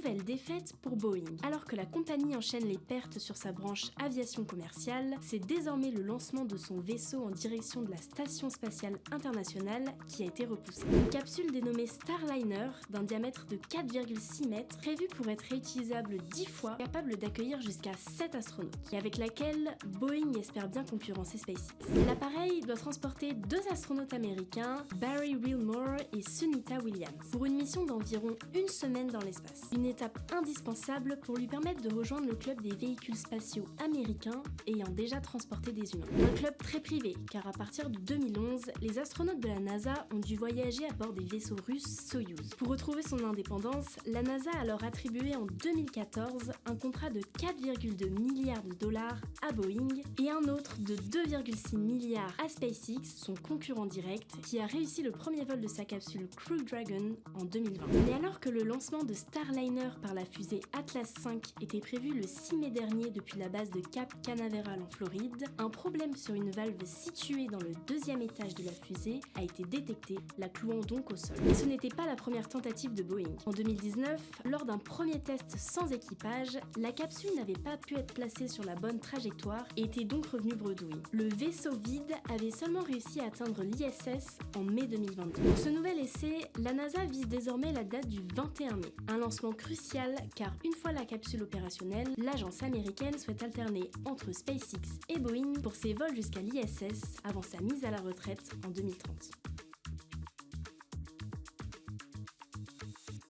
nouvelle défaite pour Boeing. Alors que la compagnie enchaîne les pertes sur sa branche aviation commerciale, c'est désormais le lancement de son vaisseau en direction de la Station spatiale internationale qui a été repoussé. Une capsule dénommée Starliner, d'un diamètre de 4,6 mètres, prévue pour être réutilisable 10 fois, capable d'accueillir jusqu'à 7 astronautes, et avec laquelle Boeing espère bien concurrencer SpaceX. L'appareil doit transporter 2 astronautes américains, Barry Wilmore et Sunita Williams, pour une mission d'environ une semaine dans l'espace. Une étape indispensable pour lui permettre de rejoindre le club des véhicules spatiaux américains ayant déjà transporté des humains. Un club très privé, car à partir de 2011, les astronautes de la NASA ont dû voyager à bord des vaisseaux russes Soyouz. Pour retrouver son indépendance, la NASA a alors attribué en 2014 un contrat de 4,2 milliards de dollars à Boeing et un autre de 2,6 milliards à SpaceX, son concurrent direct, qui a réussi le premier vol de sa capsule Crew Dragon en 2020. Mais alors que le lancement de Starliner par la fusée Atlas V était prévu le 6 mai dernier depuis la base de Cap Canaveral en Floride, un problème sur une valve située dans le deuxième étage de la fusée a été détecté, la clouant donc au sol. Et ce n'était pas la première tentative de Boeing. En 2019, lors d'un premier test sans équipage, la capsule n'avait pas pu être placée sur la bonne trajectoire et était donc revenue bredouille. Le vaisseau vide avait seulement réussi à atteindre l'ISS en mai 2022. Pour ce nouvel essai, la NASA vise désormais la date du 21 mai. Un lancement crucial car une fois la capsule opérationnelle, l'agence américaine souhaite alterner entre SpaceX et Boeing pour ses vols jusqu'à l'ISS avant sa mise à la retraite en 2030.